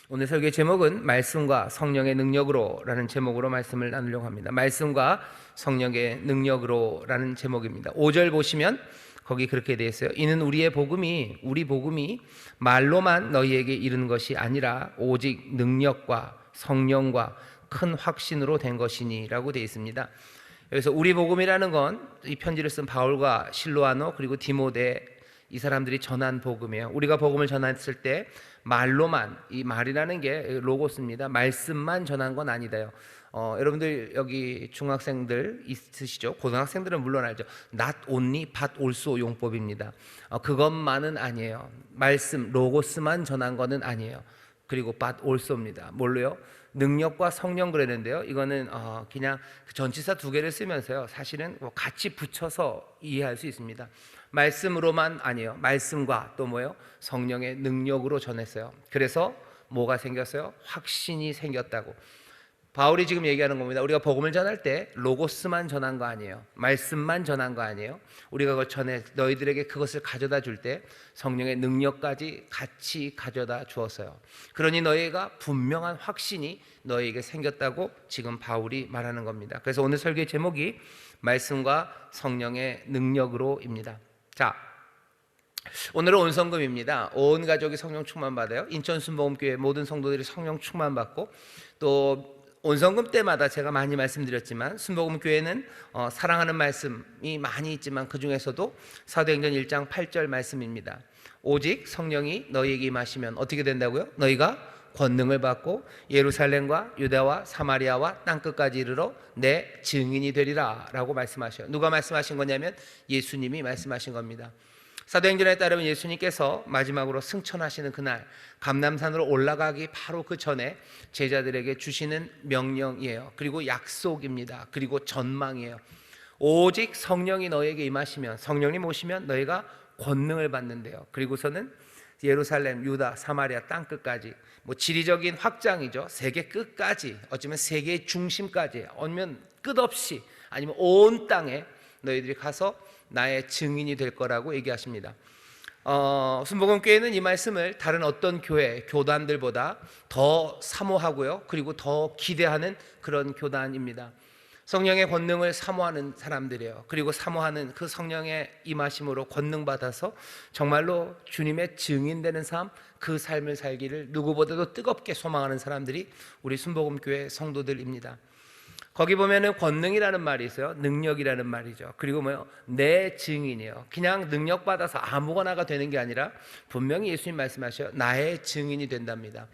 오늘 설교의 제목은 말씀과 성령의 능력으로라는 제목으로 말씀을 나누려고 합니다. 말씀과 성령의 능력으로라는 제목입니다. 5절 보시면 거기 그렇게 되어 있어요. 이는 우리 복음이 말로만 너희에게 이르는 것이 아니라 오직 능력과 성령과 큰 확신으로 된 것이니라고 되어 있습니다. 여기서 우리 복음이라는 건 이 편지를 쓴 바울과 실로아노 그리고 디모데 이 사람들이 전한 복음이에요. 우리가 복음을 전했을 때 말로만, 이 말이라는 게 로고스입니다. 말씀만 전한 건 아니다요. 여러분들 여기 중학생들 있으시죠? 고등학생들은 물론 알죠. Not only but also 용법입니다. 그것만은 아니에요. 말씀, 로고스만 전한 거는 아니에요. 그리고 but also입니다. 뭘로요? 능력과 성령 그랬는데요. 이거는 그냥 전치사 두 개를 쓰면서요. 사실은 같이 붙여서 이해할 수 있습니다. 말씀으로만 아니에요. 말씀과 또 뭐예요? 성령의 능력으로 전했어요. 그래서 뭐가 생겼어요? 확신이 생겼다고. 바울이 지금 얘기하는 겁니다. 우리가 복음을 전할 때 로고스만 전한 거 아니에요. 말씀만 전한 거 아니에요. 우리가 그걸 전해 너희들에게 그것을 가져다 줄 때 성령의 능력까지 같이 가져다 주었어요. 그러니 너희가 분명한 확신이 너희에게 생겼다고 지금 바울이 말하는 겁니다. 그래서 오늘 설교의 제목이 말씀과 성령의 능력으로입니다. 자, 오늘은 온성금입니다. 온 가족이 성령 충만 받아요. 인천 순복음교회 모든 성도들이 성령 충만 받고, 또 온성금 때마다 제가 많이 말씀드렸지만 순복음교회는 사랑하는 말씀이 많이 있지만 그 중에서도 사도행전 1장 8절 말씀입니다. 오직 성령이 너희에게 임하시면 어떻게 된다고요? 너희가 권능을 받고 예루살렘과 유다와 사마리아와 땅끝까지 이르러 내 증인이 되리라 라고 말씀하셔요. 누가 말씀하신 거냐면 예수님이 말씀하신 겁니다. 사도행전에 따르면 예수님께서 마지막으로 승천하시는 그날 감람산으로 올라가기 바로 그 전에 제자들에게 주시는 명령이에요. 그리고 약속입니다. 그리고 전망이에요. 오직 성령이 너에게 임하시면, 성령님 오시면 너희가 권능을 받는데요. 그리고서는 예루살렘, 유다, 사마리아 땅끝까지, 지리적인 확장이죠. 세계 끝까지, 어쩌면 세계의 중심까지, 아니면 끝없이, 아니면 온 땅에 너희들이 가서 나의 증인이 될 거라고 얘기하십니다. 순복음교회는 이 말씀을 다른 어떤 교단들보다 더 사모하고요, 그리고 더 기대하는 그런 교단입니다. 성령의 권능을 사모하는 사람들이에요. 그리고 사모하는 그 성령의 임하심으로 권능 받아서 정말로 주님의 증인되는 삶, 그 삶을 살기를 누구보다도 뜨겁게 소망하는 사람들이 우리 순복음교회 성도들입니다. 거기 보면은 권능이라는 말이 있어요. 능력이라는 말이죠. 그리고 내 증인이에요. 그냥 능력 받아서 아무거나가 되는 게 아니라 분명히 예수님 말씀하셔요. 나의 증인이 된답니다.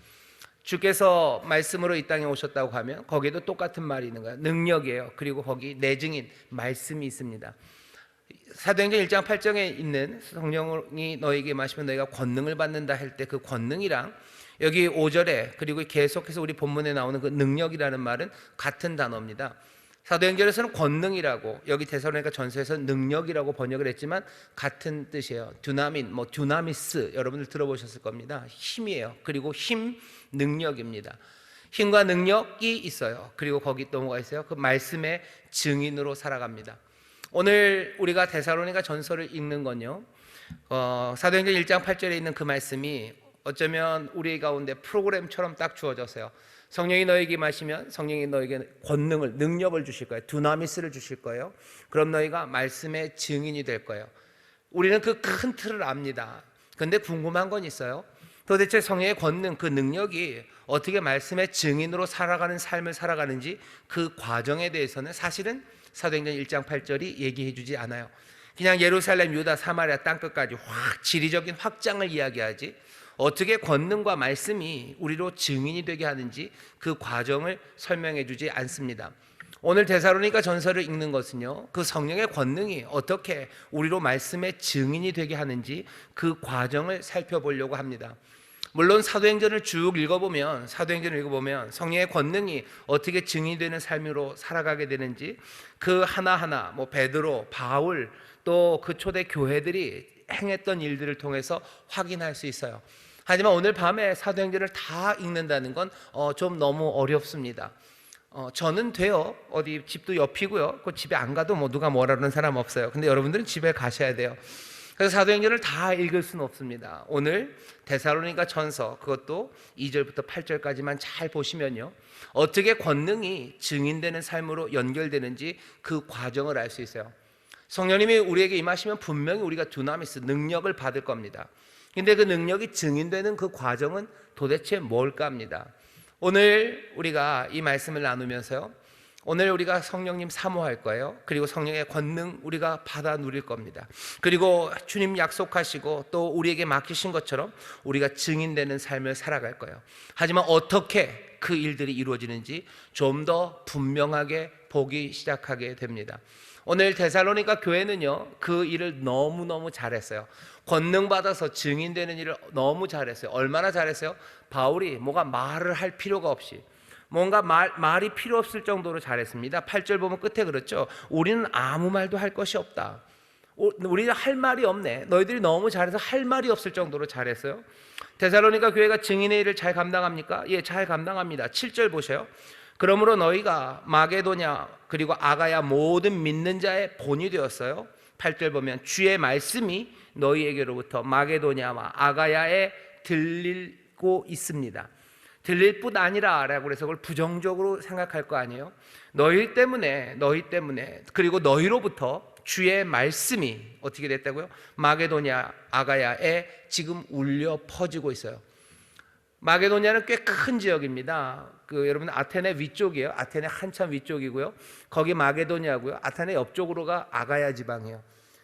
주께서 말씀으로 이 땅에 오셨다고 하면 거기에도 똑같은 말이 있는 거예요. 능력이에요. 그리고 거기 내 증인, 말씀이 있습니다. 사도행전 1장 8절에 있는 성령이 너에게 마시면 너희가 권능을 받는다 할 때 그 권능이랑 여기 5절에 그리고 계속해서 우리 본문에 나오는 그 능력이라는 말은 같은 단어입니다. 사도행전에서는 권능이라고, 여기 데살로니가 전서에서는 능력이라고 번역을 했지만 같은 뜻이에요. 두나민, 두나미스 여러분들 들어보셨을 겁니다. 힘이에요. 그리고 힘, 능력입니다. 힘과 능력이 있어요. 그리고 거기 또 뭐가 있어요? 그 말씀의 증인으로 살아갑니다. 오늘 우리가 데살로니가 전서를 읽는 건요, 사도행전 1장 8절에 있는 그 말씀이 어쩌면 우리 가운데 프로그램처럼 딱 주어졌어요. 성령이 너에게 임하시면 성령이 너에게 권능을, 능력을 주실 거예요. 두나미스를 주실 거예요. 그럼 너희가 말씀의 증인이 될 거예요. 우리는 그 큰 틀을 압니다. 근데 궁금한 건 있어요. 도대체 성령의 권능, 그 능력이 어떻게 말씀의 증인으로 살아가는 삶을 살아가는지 그 과정에 대해서는 사실은 사도행전 1장 8절이 얘기해 주지 않아요. 그냥 예루살렘, 유다, 사마리아 땅끝까지 지리적인 확장을 이야기하지 어떻게 권능과 말씀이 우리로 증인이 되게 하는지 그 과정을 설명해 주지 않습니다. 오늘 데살로니가 전서를 읽는 것은요, 그 성령의 권능이 어떻게 우리로 말씀의 증인이 되게 하는지 그 과정을 살펴보려고 합니다. 물론 사도행전을 쭉 읽어보면 성령의 권능이 어떻게 증인이 되는 삶으로 살아가게 되는지 그 하나하나 베드로, 바울 또 그 초대 교회들이 행했던 일들을 통해서 확인할 수 있어요. 하지만 오늘 밤에 사도행전을 다 읽는다는 건 좀 너무 어렵습니다. 저는 돼요. 어디 집도 옆이고요. 그 집에 안 가도 누가 뭐라 그러는 사람 없어요. 근데 여러분들은 집에 가셔야 돼요. 그래서 사도행전을 다 읽을 수는 없습니다. 오늘 데살로니가 전서 그것도 2절부터 8절까지만 잘 보시면요, 어떻게 권능이 증인되는 삶으로 연결되는지 그 과정을 알 수 있어요. 성령님이 우리에게 임하시면 분명히 우리가 두나미스 능력을 받을 겁니다. 근데 그 능력이 증인되는 그 과정은 도대체 뭘까 합니다. 오늘 우리가 이 말씀을 나누면서요, 오늘 우리가 성령님 사모할 거예요. 그리고 성령의 권능 우리가 받아 누릴 겁니다. 그리고 주님 약속하시고 또 우리에게 맡기신 것처럼 우리가 증인되는 삶을 살아갈 거예요. 하지만 어떻게 그 일들이 이루어지는지 좀 더 분명하게 보기 시작하게 됩니다. 오늘 데살로니가 교회는요, 그 일을 너무너무 잘했어요. 권능 받아서 증인되는 일을 너무 잘했어요. 얼마나 잘했어요? 바울이 뭐가 말을 할 필요가 없이, 뭔가 말이 필요 없을 정도로 잘했습니다. 8절 보면 끝에 그렇죠. 우리는 아무 말도 할 것이 없다. 우리는 할 말이 없네. 너희들이 너무 잘해서 할 말이 없을 정도로 잘했어요. 데살로니가 교회가 증인의 일을 잘 감당합니까? 예, 잘 감당합니다. 7절 보세요. 그러므로 너희가 마게도냐 그리고 아가야 모든 믿는 자의 본이 되었어요. 8절 보면 주의 말씀이 너희에게로부터 마게도냐와 아가야에 들리고 있습니다. 들릴 뿐 아니라 라고 해서 그걸 부정적으로 생각할 거 아니에요. 너희 때문에 그리고 너희로부터 주의 말씀이 어떻게 됐다고요? 마게도냐 아가야에 지금 울려 퍼지고 있어요. 마게도냐는 꽤 큰 지역입니다. 여러분 아테네 위쪽이에요. 아테네 한참 위쪽이고요. 거기 마게도냐고요. 아테네 옆쪽으로가 아가야 지방이에요.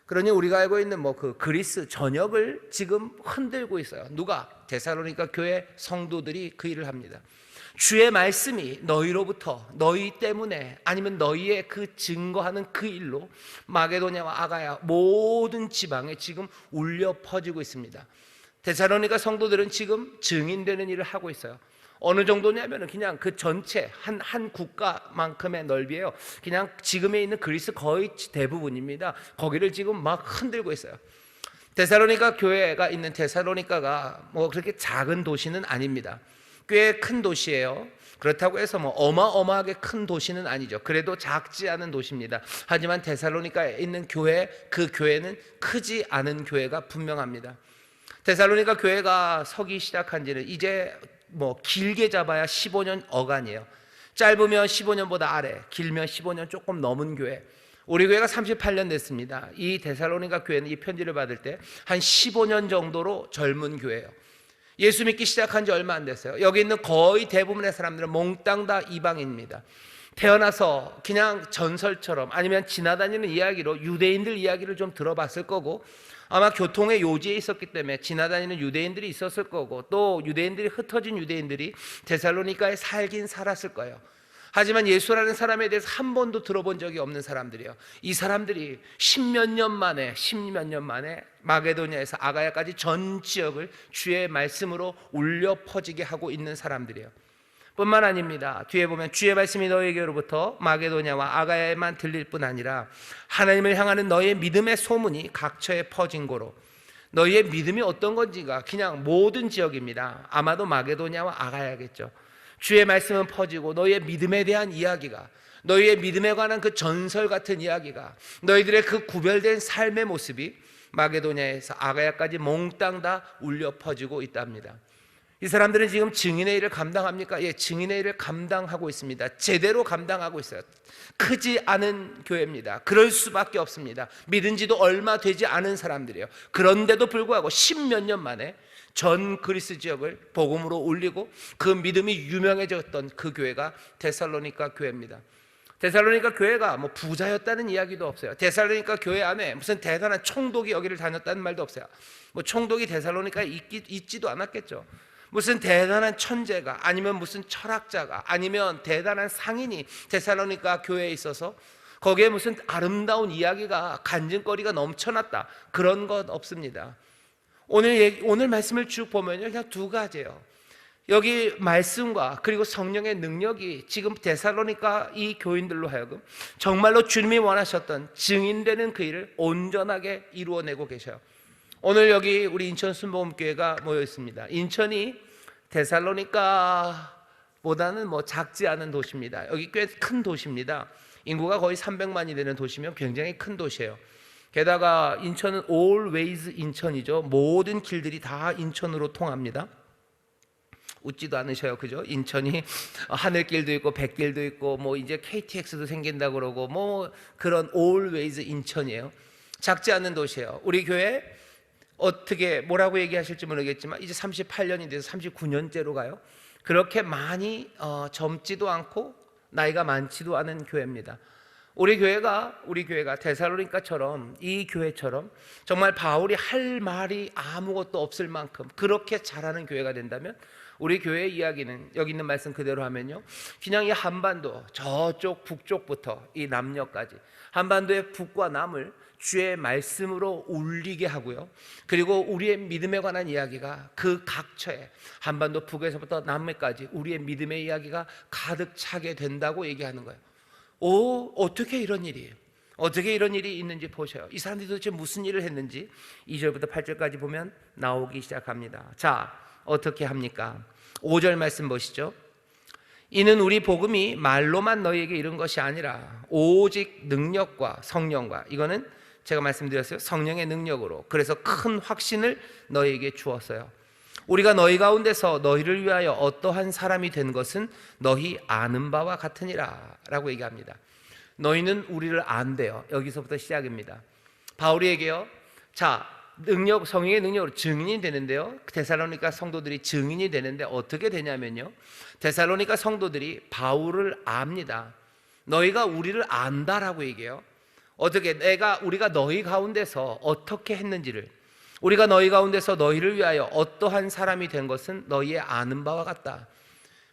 그러니 우리가 알고 있는 그 그리스 전역을 지금 흔들고 있어요. 누가? 데살로니가 교회 성도들이 그 일을 합니다. 주의 말씀이 너희로부터, 너희 때문에, 아니면 너희의 그 증거하는 그 일로 마게도냐와 아가야 모든 지방에 지금 울려 퍼지고 있습니다. 데살로니가 성도들은 지금 증인되는 일을 하고 있어요. 어느 정도냐면 그냥 그 전체 한 국가만큼의 넓이에요. 그냥 지금에 있는 그리스 거의 대부분입니다. 거기를 지금 막 흔들고 있어요. 데살로니가 교회가 있는 데살로니가가 그렇게 작은 도시는 아닙니다. 꽤 큰 도시예요. 그렇다고 해서 어마어마하게 큰 도시는 아니죠. 그래도 작지 않은 도시입니다. 하지만 데살로니가에 있는 그 교회는 크지 않은 교회가 분명합니다. 데살로니가 교회가 서기 시작한 지는 이제 길게 잡아야 15년 어간이에요. 짧으면 15년보다 아래, 길면 15년 조금 넘은 교회. 우리 교회가 38년 됐습니다. 이 데살로니가 교회는 이 편지를 받을 때 한 15년 정도로 젊은 교회예요. 예수 믿기 시작한 지 얼마 안 됐어요. 여기 있는 거의 대부분의 사람들은 몽땅 다 이방인입니다. 태어나서 그냥 전설처럼 아니면 지나다니는 이야기로 유대인들 이야기를 좀 들어봤을 거고, 아마 교통의 요지에 있었기 때문에 지나다니는 유대인들이 있었을 거고, 또 유대인들이 흩어진 유대인들이 데살로니가에 살긴 살았을 거예요. 하지만 예수라는 사람에 대해서 한 번도 들어본 적이 없는 사람들이에요. 이 사람들이 십몇 년 만에 마게도냐에서 아가야까지 전 지역을 주의 말씀으로 울려 퍼지게 하고 있는 사람들이에요. 뿐만 아닙니다. 뒤에 보면 주의 말씀이 너희에게로부터 마게도냐와 아가야에만 들릴 뿐 아니라 하나님을 향하는 너희의 믿음의 소문이 각처에 퍼진 고로, 너희의 믿음이 어떤 건지가 그냥 모든 지역입니다. 아마도 마게도냐와 아가야겠죠. 주의 말씀은 퍼지고 너희의 믿음에 대한 이야기가, 너희의 믿음에 관한 그 전설 같은 이야기가, 너희들의 그 구별된 삶의 모습이 마게도냐에서 아가야까지 몽땅 다 울려 퍼지고 있답니다. 이 사람들은 지금 증인의 일을 감당합니까? 예, 증인의 일을 감당하고 있습니다. 제대로 감당하고 있어요. 크지 않은 교회입니다. 그럴 수밖에 없습니다. 믿은 지도 얼마 되지 않은 사람들이에요. 그런데도 불구하고 십몇 년 만에 전 그리스 지역을 복음으로 울리고 그 믿음이 유명해졌던 그 교회가 데살로니가 교회입니다. 데살로니가 교회가 부자였다는 이야기도 없어요. 데살로니가 교회 안에 무슨 대단한 총독이 여기를 다녔다는 말도 없어요. 총독이 데살로니가에 있지도 않았겠죠. 무슨 대단한 천재가, 아니면 무슨 철학자가, 아니면 대단한 상인이 데살로니가 교회에 있어서 거기에 무슨 아름다운 이야기가, 간증거리가 넘쳐났다, 그런 것 없습니다. 오늘 말씀을 쭉 보면요, 그냥 두 가지예요. 여기 말씀과 그리고 성령의 능력이 지금 데살로니가 이 교인들로 하여금 정말로 주님이 원하셨던 증인되는 그 일을 온전하게 이루어내고 계셔요. 오늘 여기 우리 인천 순복음교회가 모여 있습니다. 인천이 데살로니가보다는 작지 않은 도시입니다. 여기 꽤 큰 도시입니다. 인구가 거의 300만이 되는 도시면 굉장히 큰 도시예요. 게다가 인천은 always 인천이죠. 모든 길들이 다 인천으로 통합니다. 웃지도 않으셔요, 그죠? 인천이 하늘길도 있고 백길도 있고 뭐 이제 KTX도 생긴다 그러고 뭐 그런 always 인천이에요. 작지 않은 도시예요. 우리 교회 어떻게 뭐라고 얘기하실지 모르겠지만 이제 38년이 돼서 39년째로 가요. 그렇게 많이 젊지도 않고 나이가 많지도 않은 교회입니다. 우리 교회가 데살로니가처럼 이 교회처럼 정말 바울이 할 말이 아무것도 없을 만큼 그렇게 잘하는 교회가 된다면 우리 교회의 이야기는 여기 있는 말씀 그대로 하면요, 그냥 이 한반도 저쪽 북쪽부터 이 남녘까지 한반도의 북과 남을 주의 말씀으로 울리게 하고요, 그리고 우리의 믿음에 관한 이야기가 그 각처에 한반도 북에서부터 남해까지 우리의 믿음의 이야기가 가득 차게 된다고 얘기하는 거예요. 어떻게 이런 일이 있는지 보셔요. 이 사람들이 도대체 무슨 일을 했는지 2절부터 8절까지 보면 나오기 시작합니다. 자, 어떻게 합니까? 5절 말씀 보시죠. 이는 우리 복음이 말로만 너희에게 이른 것이 아니라 오직 능력과 성령과, 이거는 제가 말씀드렸어요, 성령의 능력으로, 그래서 큰 확신을 너희에게 주었어요. 우리가 너희 가운데서 너희를 위하여 어떠한 사람이 된 것은 너희 아는 바와 같으니라 라고 얘기합니다. 너희는 우리를 안대요. 여기서부터 시작입니다. 바울이에게요, 자, 성령의 능력으로 증인이 되는데요, 데살로니가 성도들이 증인이 되는데 어떻게 되냐면요, 데살로니가 성도들이 바울을 압니다. 너희가 우리를 안다라고 얘기해요. 어떻게 우리가 너희 가운데서 어떻게 했는지를, 우리가 너희 가운데서 너희를 위하여 어떠한 사람이 된 것은 너희의 아는 바와 같다.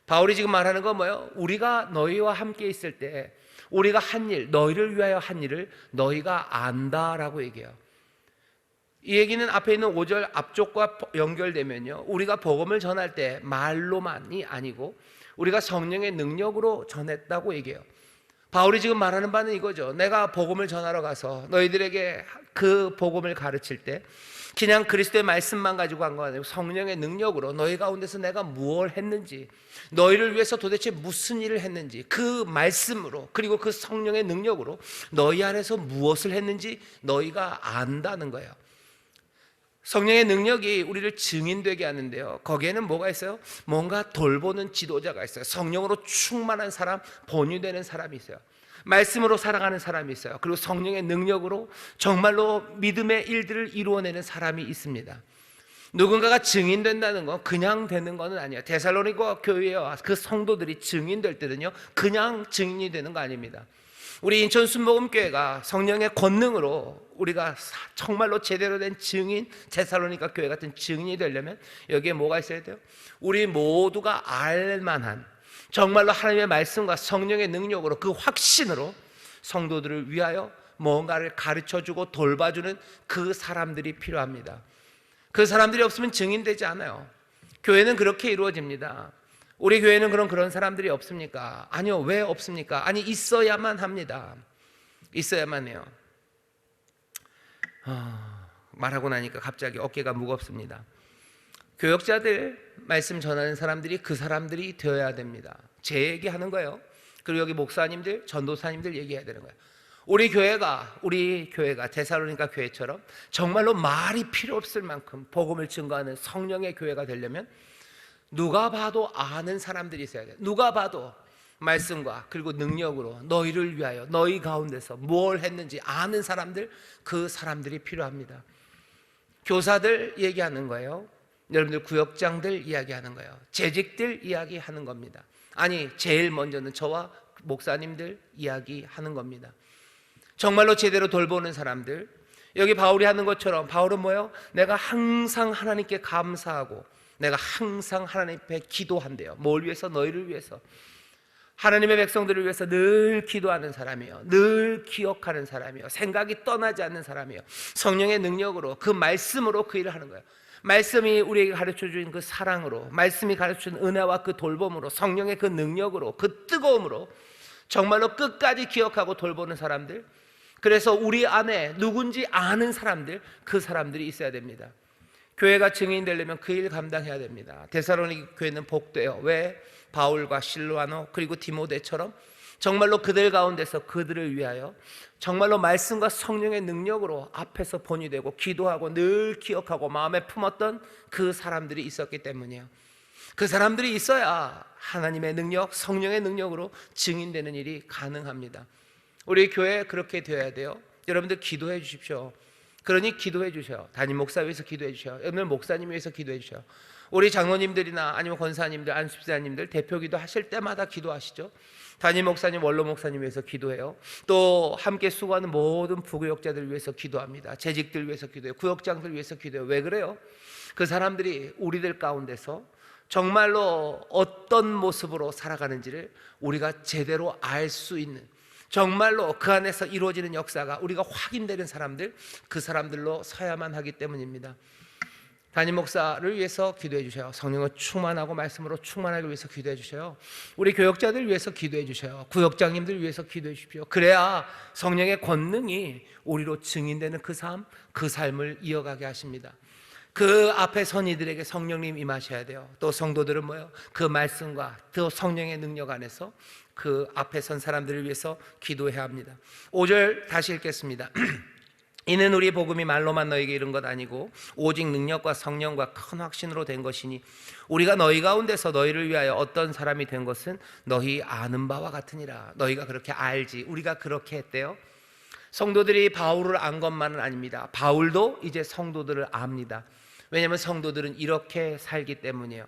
바울이 지금 말하는 건 뭐예요? 우리가 너희와 함께 있을 때 우리가 한 일, 너희를 위하여 한 일을 너희가 안다라고 얘기해요. 이 얘기는 앞에 있는 5절 앞쪽과 연결되면요, 우리가 복음을 전할 때 말로만이 아니고 우리가 성령의 능력으로 전했다고 얘기해요. 바울이 지금 말하는 바는 이거죠. 내가 복음을 전하러 가서 너희들에게 그 복음을 가르칠 때 그냥 그리스도의 말씀만 가지고 간 거 아니고 성령의 능력으로 너희 가운데서 내가 무엇을 했는지, 너희를 위해서 도대체 무슨 일을 했는지 그 말씀으로, 그리고 그 성령의 능력으로 너희 안에서 무엇을 했는지 너희가 안다는 거예요. 성령의 능력이 우리를 증인되게 하는데요, 거기에는 뭐가 있어요? 뭔가 돌보는 지도자가 있어요. 성령으로 충만한 사람, 본유되는 사람이 있어요. 말씀으로 살아가는 사람이 있어요. 그리고 성령의 능력으로 정말로 믿음의 일들을 이루어내는 사람이 있습니다. 누군가가 증인된다는 건 그냥 되는 건 아니에요. 데살로니가 교회와 그 성도들이 증인될 때는요, 그냥 증인이 되는 거 아닙니다. 우리 인천 순복음교회가 성령의 권능으로 우리가 정말로 제대로 된 증인, 데살로니가 교회 같은 증인이 되려면 여기에 뭐가 있어야 돼요? 우리 모두가 알만한, 정말로 하나님의 말씀과 성령의 능력으로 그 확신으로 성도들을 위하여 뭔가를 가르쳐주고 돌봐주는 그 사람들이 필요합니다. 그 사람들이 없으면 증인되지 않아요. 교회는 그렇게 이루어집니다. 우리 교회는 그런 사람들이 없습니까? 아니요. 왜 없습니까? 아니, 있어야만 합니다. 있어야만 해요. 말하고 나니까 갑자기 어깨가 무겁습니다. 교역자들, 말씀 전하는 사람들이 그 사람들이 되어야 됩니다. 제 얘기하는 거예요. 그리고 여기 목사님들, 전도사님들 얘기해야 되는 거예요. 우리 교회가 데살로니가 교회처럼 정말로 말이 필요 없을 만큼 복음을 증거하는 성령의 교회가 되려면 누가 봐도 아는 사람들이 있어야 돼요. 누가 봐도 말씀과 그리고 능력으로 너희를 위하여 너희 가운데서 뭘 했는지 아는 사람들, 그 사람들이 필요합니다. 교사들 얘기하는 거예요. 여러분들 구역장들 이야기하는 거예요. 재직들 이야기하는 겁니다. 아니, 제일 먼저는 저와 목사님들 이야기하는 겁니다. 정말로 제대로 돌보는 사람들. 여기 바울이 하는 것처럼 바울은 뭐예요? 내가 항상 하나님께 감사하고 내가 항상 하나님 앞에 기도한대요. 뭘 위해서? 너희를 위해서. 하나님의 백성들을 위해서 늘 기도하는 사람이에요. 늘 기억하는 사람이에요. 생각이 떠나지 않는 사람이에요. 성령의 능력으로 그 말씀으로 그 일을 하는 거예요. 말씀이 우리에게 가르쳐준 그 사랑으로, 말씀이 가르쳐준 은혜와 그 돌봄으로, 성령의 그 능력으로, 그 뜨거움으로 정말로 끝까지 기억하고 돌보는 사람들. 그래서 우리 안에 누군지 아는 사람들, 그 사람들이 있어야 됩니다. 교회가 증인되려면 그 일 감당해야 됩니다. 데살로니가 교회는 복돼요. 왜? 바울과 실로아노 그리고 디모데처럼 정말로 그들 가운데서 그들을 위하여 정말로 말씀과 성령의 능력으로 앞에서 본이 되고 기도하고 늘 기억하고 마음에 품었던 그 사람들이 있었기 때문이에요. 그 사람들이 있어야 하나님의 능력, 성령의 능력으로 증인되는 일이 가능합니다. 우리 교회 그렇게 되어야 돼요. 여러분들 기도해 주십시오. 그러니 기도해 주셔요. 담임 목사 위해서 기도해 주셔요. 여러분 목사님 위해서 기도해 주셔요. 우리 장로님들이나 아니면 권사님들, 안수집사님들 대표 기도 하실 때마다 기도하시죠. 담임 목사님, 원로 목사님 위해서 기도해요. 또 함께 수고하는 모든 부교역자들 위해서 기도합니다. 재직들 위해서 기도해요. 구역장들 위해서 기도해요. 왜 그래요? 그 사람들이 우리들 가운데서 정말로 어떤 모습으로 살아가는지를 우리가 제대로 알 수 있는, 정말로 그 안에서 이루어지는 역사가 우리가 확인되는 사람들, 그 사람들로 서야만 하기 때문입니다. 담임 목사를 위해서 기도해 주셔요. 성령을 충만하고 말씀으로 충만하기 위해서 기도해 주셔요. 우리 교역자들 위해서 기도해 주셔요. 구역장님들 위해서 기도해 주십시오. 그래야 성령의 권능이 우리로 증인되는 그 삶, 그 삶을 이어가게 하십니다. 그 앞에 선 이들에게 성령님 임하셔야 돼요. 또 성도들은 뭐예요? 그 말씀과 또 성령의 능력 안에서 그 앞에 선 사람들을 위해서 기도해야 합니다. 5절 다시 읽겠습니다. 이는 우리 복음이 말로만 너에게 이른 것 아니고 오직 능력과 성령과 큰 확신으로 된 것이니 우리가 너희 가운데서 너희를 위하여 어떤 사람이 된 것은 너희 아는 바와 같으니라. 너희가 그렇게 알지. 우리가 그렇게 했대요. 성도들이 바울을 안 것만은 아닙니다. 바울도 이제 성도들을 압니다. 왜냐하면 성도들은 이렇게 살기 때문이에요.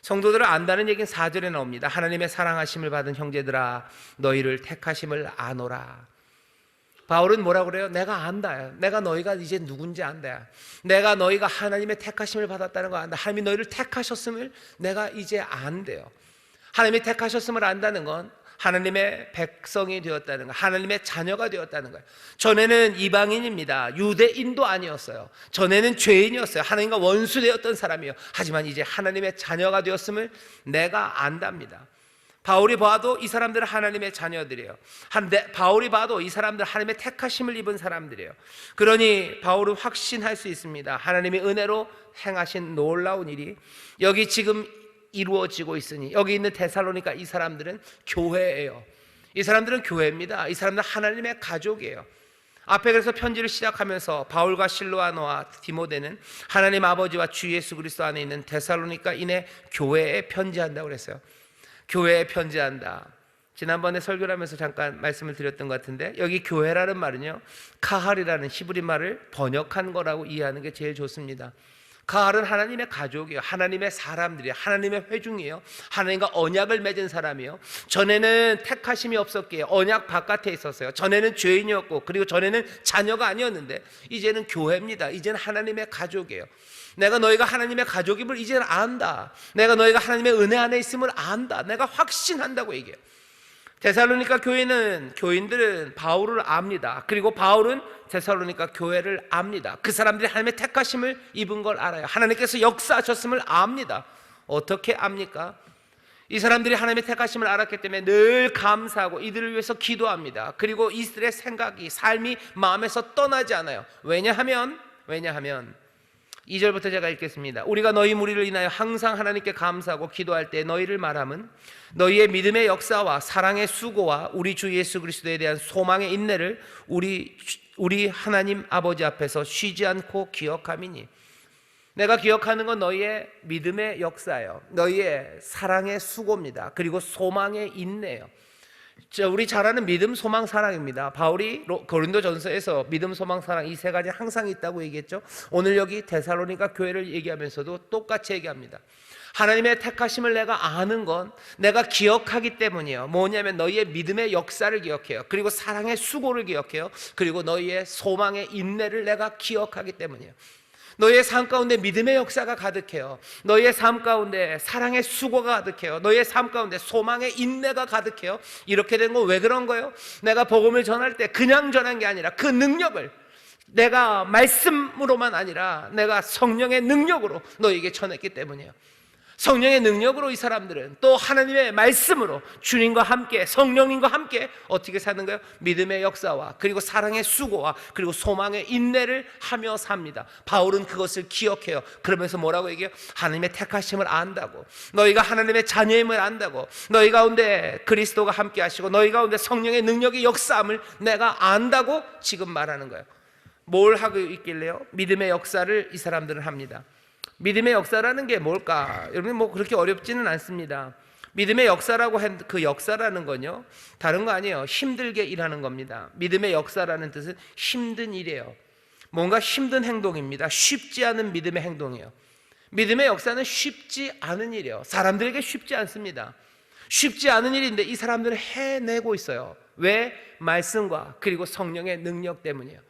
성도들을 안다는 얘기는 4절에 나옵니다. 하나님의 사랑하심을 받은 형제들아 너희를 택하심을 아노라. 바울은 뭐라고 그래요? 내가 안다. 내가 너희가 이제 누군지 안다. 내가 너희가 하나님의 택하심을 받았다는 거 안다. 하나님이 너희를 택하셨음을 내가 이제 안대요. 하나님이 택하셨음을 안다는 건 하나님의 백성이 되었다는 거, 하나님의 자녀가 되었다는 거예요. 전에는 이방인입니다. 유대인도 아니었어요. 전에는 죄인이었어요. 하나님과 원수되었던 사람이에요. 하지만 이제 하나님의 자녀가 되었음을 내가 안답니다. 바울이 봐도 이 사람들은 하나님의 자녀들이에요. 바울이 봐도 이 사람들 하나님의 택하심을 입은 사람들이에요. 그러니 바울은 확신할 수 있습니다. 하나님의 은혜로 행하신 놀라운 일이 여기 지금 이루어지고 있으니, 여기 있는 데살로니가 이 사람들은 교회예요. 이 사람들은 교회입니다. 이 사람들은 하나님의 가족이에요. 앞에 그래서 편지를 시작하면서 바울과 실로아노와 디모데는 하나님 아버지와 주 예수 그리스도 안에 있는 데살로니가 인해 교회에 편지한다고 그랬어요. 교회에 편지한다. 지난번에 설교를 하면서 잠깐 말씀을 드렸던 것 같은데, 여기 교회라는 말은요 카할이라는 히브리 말을 번역한 거라고 이해하는 게 제일 좋습니다. 가을은 하나님의 가족이에요. 하나님의 사람들이에요. 하나님의 회중이에요. 하나님과 언약을 맺은 사람이에요. 전에는 택하심이 없었기에 언약 바깥에 있었어요. 전에는 죄인이었고, 그리고 전에는 자녀가 아니었는데 이제는 교회입니다. 이제는 하나님의 가족이에요. 내가 너희가 하나님의 가족임을 이제는 안다. 내가 너희가 하나님의 은혜 안에 있음을 안다. 내가 확신한다고 얘기해요. 데살로니가 교인들은 바울을 압니다. 그리고 바울은 데살로니가 교회를 압니다. 그 사람들이 하나님의 택하심을 입은 걸 알아요. 하나님께서 역사하셨음을 압니다. 어떻게 압니까? 이 사람들이 하나님의 택하심을 알았기 때문에 늘 감사하고 이들을 위해서 기도합니다. 그리고 이들의 생각이, 삶이 마음에서 떠나지 않아요. 왜냐하면 2절부터 제가 읽겠습니다. 우리가 너희 무리를 인하여 항상 하나님께 감사하고 기도할 때 너희를 말함은 너희의 믿음의 역사와 사랑의 수고와 우리 주 예수 그리스도에 대한 소망의 인내를 우리 하나님 아버지 앞에서 쉬지 않고 기억함이니. 내가 기억하는 건 너희의 믿음의 역사예요. 너희의 사랑의 수고입니다. 그리고 소망의 인내예요. 우리 잘 아는 믿음, 소망, 사랑입니다. 바울이 고린도전서에서 믿음, 소망, 사랑 이 세 가지 항상 있다고 얘기했죠. 오늘 여기 데살로니가 교회를 얘기하면서도 똑같이 얘기합니다. 하나님의 택하심을 내가 아는 건 내가 기억하기 때문이에요. 뭐냐면 너희의 믿음의 역사를 기억해요. 그리고 사랑의 수고를 기억해요. 그리고 너희의 소망의 인내를 내가 기억하기 때문이에요. 너희의 삶 가운데 믿음의 역사가 가득해요. 너희의 삶 가운데 사랑의 수고가 가득해요. 너희의 삶 가운데 소망의 인내가 가득해요. 이렇게 된 거 왜 그런 거예요? 내가 복음을 전할 때 그냥 전한 게 아니라 그 능력을 내가 말씀으로만 아니라 내가 성령의 능력으로 너희에게 전했기 때문이에요. 성령의 능력으로 이 사람들은 또 하나님의 말씀으로 주님과 함께 성령님과 함께 어떻게 사는 거예요? 믿음의 역사와 그리고 사랑의 수고와 그리고 소망의 인내를 하며 삽니다. 바울은 그것을 기억해요. 그러면서 뭐라고 얘기해요? 하나님의 택하심을 안다고, 너희가 하나님의 자녀임을 안다고, 너희 가운데 그리스도가 함께 하시고 너희 가운데 성령의 능력의 역사함을 내가 안다고 지금 말하는 거예요. 뭘 하고 있길래요? 믿음의 역사를 이 사람들은 합니다. 믿음의 역사라는 게 뭘까? 여러분 뭐 그렇게 어렵지는 않습니다. 믿음의 역사라고 한 그 역사라는 건요, 다른 거 아니에요. 힘들게 일하는 겁니다. 믿음의 역사라는 뜻은 힘든 일이에요. 뭔가 힘든 행동입니다. 쉽지 않은 믿음의 행동이에요. 믿음의 역사는 쉽지 않은 일이에요. 사람들에게 쉽지 않습니다. 쉽지 않은 일인데 이 사람들은 해내고 있어요. 왜? 말씀과 그리고 성령의 능력 때문이에요.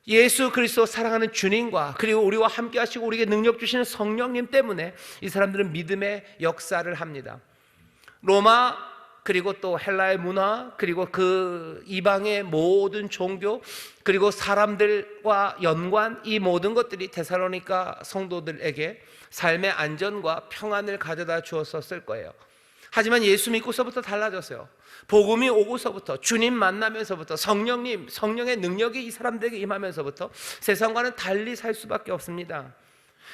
예수 그리스도 사랑하는 주님과 그리고 우리와 함께 하시고 우리에게 능력 주시는 성령님 때문에 이 사람들은 믿음의 역사를 합니다. 로마 그리고 또 헬라의 문화 그리고 그 이방의 모든 종교 그리고 사람들과 연관, 이 모든 것들이 데살로니가 성도들에게 삶의 안전과 평안을 가져다 주었었을 거예요. 하지만 예수 믿고서부터 달라졌어요. 복음이 오고서부터, 주님 만나면서부터, 성령의 능력이 이 사람들에게 임하면서부터 세상과는 달리 살 수밖에 없습니다.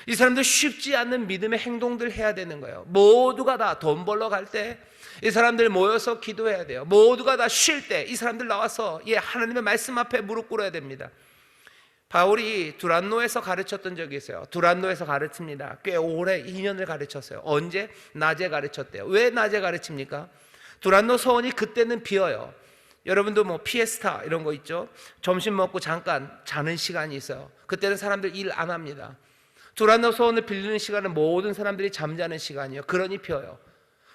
이 사람들 쉽지 않은 믿음의 행동들 해야 되는 거예요. 모두가 다 돈 벌러 갈 때 이 사람들 모여서 기도해야 돼요. 모두가 다 쉴 때 이 사람들 나와서 하나님의 말씀 앞에 무릎 꿇어야 됩니다. 바울이 두란노에서 가르쳤던 적이 있어요. 두란노에서 가르칩니다. 꽤 오래 2년을 가르쳤어요. 언제? 낮에 가르쳤대요. 왜 낮에 가르칩니까? 두란노 서원이 그때는 비어요. 여러분도 뭐 피에스타 이런 거 있죠? 점심 먹고 잠깐 자는 시간이 있어요. 그때는 사람들 일 안 합니다. 두란노 서원을 빌리는 시간은 모든 사람들이 잠자는 시간이에요. 그러니 비어요.